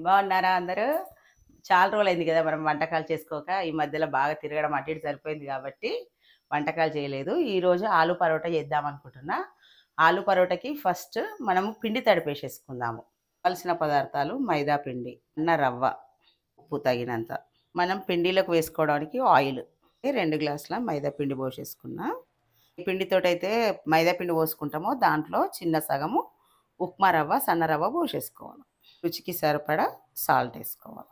బాగున్నారా అందరూ? చాలా రోజులైంది కదా మనం వంటకాలు చేసుకోక. ఈ మధ్యలో బాగా తిరగడం అటు ఇటు సరిపోయింది కాబట్టి వంటకాలు చేయలేదు. ఈరోజు ఆలు పరోటా చేద్దామనుకుంటున్నా. ఆలు పరోటాకి ఫస్ట్ మనము పిండి తడిపేసేసుకుందాము. కావాల్సిన పదార్థాలు మైదా పిండి, అన్న రవ్వ, ఉప్పు తగినంత. మనం పిండిలోకి వేసుకోవడానికి ఆయిల్. 2 గ్లాసుల మైదా పిండి పోసేసుకున్నా. ఏ పిండితోటైతే మైదా పిండి పోసుకుంటామో దాంట్లో చిన్న సగము ఉప్మా రవ్వ, సన్న రవ్వ పోసేసుకోవాలి. రుచికి సరిపడా సాల్ట్ వేసుకోవాలి.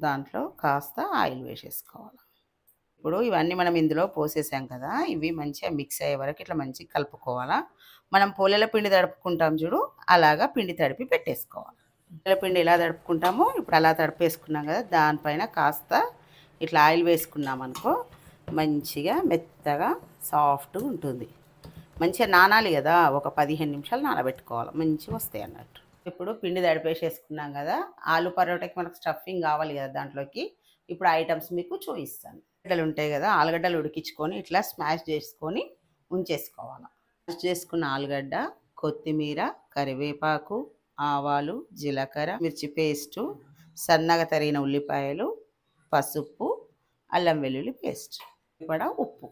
దాంట్లో కాస్త ఆయిల్ వేసేసుకోవాలి. ఇప్పుడు ఇవన్నీ మనం ఇందులో పోసేసాం కదా, ఇవి మంచిగా మిక్స్ అయ్యే వరకు ఇట్లా మంచిగా కలుపుకోవాలా. మనం పోలేల పిండి తడుపుకుంటాం చూడు, అలాగా పిండి తడిపి పెట్టేసుకోవాలి. పోలేల పిండి ఎలా తడుపుకుంటామో ఇప్పుడు అలా తడిపేసుకున్నాం కదా, దానిపైన కాస్త ఇట్లా ఆయిల్ వేసుకున్నాం అనుకో మంచిగా మెత్తగా సాఫ్ట్గా ఉంటుంది. మంచిగా నానాలి కదా, ఒక 15 నిమిషాలు నానబెట్టుకోవాలి, మంచిగా వస్తాయి అన్నట్టు. ఇప్పుడు పిండి తడిపేసేసుకున్నాం కదా, ఆలు పరోటాకి మనకు స్టఫింగ్ కావాలి కదా దాంట్లోకి. ఇప్పుడు ఐటమ్స్ మీకు చూపిస్తాను. ఆలుగడ్డలు ఉంటాయి కదా, ఆలుగడ్డలు ఉడికించుకొని ఇట్లా స్మాష్ చేసుకొని ఉంచేసుకోవాలి. స్మాష్ చేసుకున్న ఆలుగడ్డ, కొత్తిమీర, కరివేపాకు, ఆవాలు, జీలకర్ర, మిర్చి పేస్టు, సన్నగా తరిగిన ఉల్లిపాయలు, పసుపు, అల్లం వెల్లుల్లి పేస్ట్, కూడా ఉప్పు.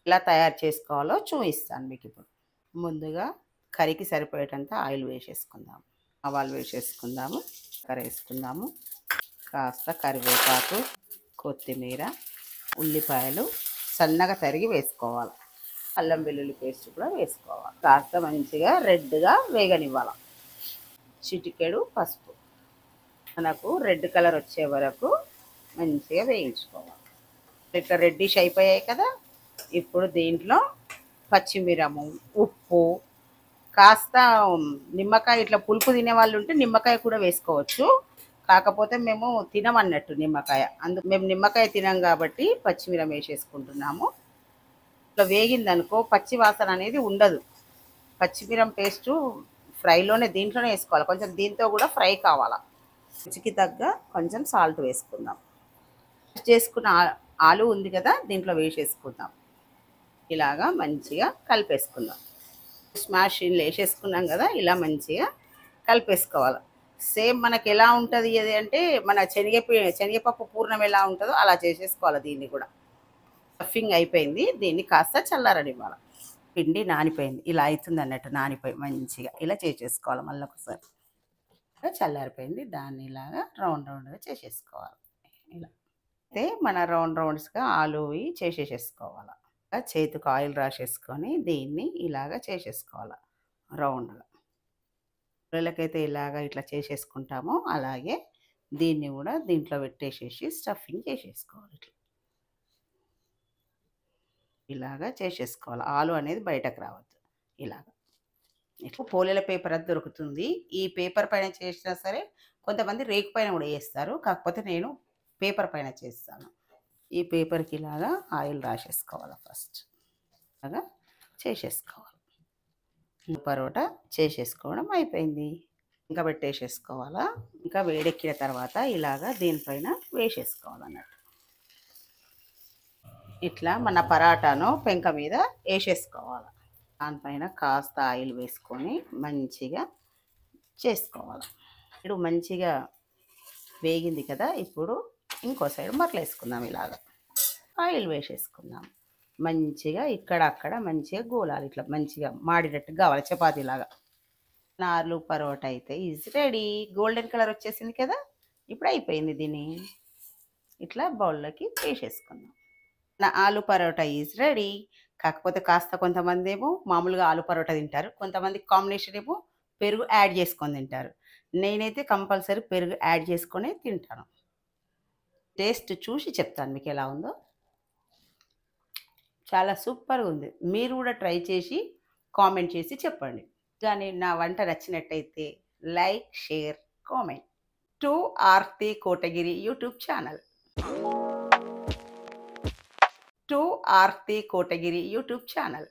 ఎలా తయారు చేసుకోవాలో చూపిస్తాను మీకు ఇప్పుడు. ముందుగా కర్రీకి సరిపోయేటంత ఆయిల్ వేసేసుకుందాము. ఆవాలు వేసేసుకుందాము, కర్రీ వేసుకుందాము, కాస్త కరివేపాకు, కొత్తిమీర, ఉల్లిపాయలు సన్నగా తరిగి వేసుకోవాలి. అల్లం వెల్లుల్లి పేస్ట్ కూడా వేసుకోవాలి. కాస్త మంచిగా రెడ్గా వేగనివ్వాలి. చిటికెడు పసుపు. మనకు రెడ్ కలర్ వచ్చే వరకు మంచిగా వేయించుకోవాలి. ఇట్లా రెడ్డిష్ అయిపోయాయి కదా, ఇప్పుడు దీంట్లో పచ్చిమిరము, ఉప్పు, కాస్త నిమ్మకాయ, ఇట్లా పులుపు తినే వాళ్ళు ఉంటే నిమ్మకాయ కూడా వేసుకోవచ్చు. కాకపోతే మేము తినమన్నట్టు నిమ్మకాయ, అందుకు మేము నిమ్మకాయ తినం కాబట్టి పచ్చిమిరం వేసేసుకుంటున్నాము. ఇట్లా వేగిందనుకో పచ్చి వాసన అనేది ఉండదు. పచ్చిమిరం పేస్టు ఫ్రైలోనే దీంట్లోనే వేసుకోవాలి. కొంచెం దీంతో కూడా ఫ్రై కావాలా. రుచికి తగ్గ కొంచెం సాల్ట్ వేసుకుందాం. చేసుకున్న ఆలు ఉంది కదా, దీంట్లో వేసేసుకుందాం. ఇలాగా మంచిగా కలిపేసుకుందాం. స్మాష్ వేసేసుకున్నాం కదా, ఇలా మంచిగా కలిపేసుకోవాలి. సేమ్ మనకి ఎలా ఉంటుంది అది అంటే మన శనగపప్పు పూర్ణం ఎలా ఉంటుందో అలా చేసేసుకోవాలి. దీన్ని కూడా స్టఫింగ్ అయిపోయింది, దీన్ని కాస్త చల్లారనివ్వాలి. పిండి నానిపోయింది, ఇలా అవుతుంది అన్నట్టు, నానిపోయి మంచిగా ఇలా చేసేసుకోవాలి. మళ్ళీ ఒకసారి చల్లారిపోయింది, దాన్ని ఇలాగా రౌండ్ రౌండ్గా చేసేసుకోవాలి. ఇలా అయితే మన రౌండ్ రౌండ్స్గా ఆలువి చేసేసుకోవాలి. చేతికి ఆయిల్ రాసేసుకొని దీన్ని ఇలాగా చేసేసుకోవాలి రౌండ్గా. పిల్లలకైతే ఇలాగా ఇట్లా చేసేసుకుంటామో అలాగే దీన్ని కూడా దీంట్లో పెట్టేసేసి స్టఫింగ్ చేసేసుకోవాలి. ఇలాగా చేసేసుకోవాలి. ఆలు అనేది బయటకు రావద్దు. ఇలాగా ఇట్లా పోలేల పేపర్ అది దొరుకుతుంది. ఈ పేపర్ పైన చేసినా సరే, కొంతమంది రేకు పైన కూడా వేస్తారు. కాకపోతే నేను పేపర్ పైన చేస్తాను. ఈ పేపర్కి ఇలాగా ఆయిల్ రాసేసుకోవాలి. ఫస్ట్ ఇలాగా చేసేసుకోవాలి. పరోటా చేసేసుకోవడం అయిపోయింది. ఇంకా పెట్టేసేసుకోవాలా. ఇంకా వేడెక్కిన తర్వాత ఇలాగా దీనిపైన వేసేసుకోవాలన్నట్టు. ఇట్లా మన పరాటాను పెంక మీద వేసేసుకోవాలి. దానిపైన కాస్త ఆయిల్ వేసుకొని మంచిగా చేసుకోవాలి. ఇప్పుడు మంచిగా వేగింది కదా, ఇప్పుడు ఇంకో సైడ్ మరలేసుకుందాం. ఇలాగా ఆయిల్ వేసేసుకుందాం. మంచిగా ఇక్కడ అక్కడ మంచిగా గోలాలి. ఇట్లా మంచిగా మాడినట్టు కావాలి, చపాతీలాగా. ఆలు పరోటా అయితే ఈజ్ రెడీ. గోల్డెన్ కలర్ వచ్చేసింది కదా, ఇప్పుడు అయిపోయింది. దీన్ని ఇట్లా బౌల్లోకి వేసేసుకుందాం. నా ఆలు పరోటా ఈజ్ రెడీ. కాకపోతే కాస్త కొంతమంది ఏమో మామూలుగా ఆలు పరోటా తింటారు, కొంతమంది కాంబినేషన్ ఏమో పెరుగు యాడ్ చేసుకొని తింటారు. నేనైతే కంపల్సరీ పెరుగు యాడ్ చేసుకొని తింటాను. టేస్ట్ చూసి చెప్తాను మీకు ఎలా ఉందో. చాలా సూపర్గా ఉంది. మీరు కూడా ట్రై చేసి కామెంట్ చేసి చెప్పండి. కానీ నా వంట నచ్చినట్టయితే like, share, comment. To Aarti Kotagiri YouTube channel. To Aarti Kotagiri YouTube channel.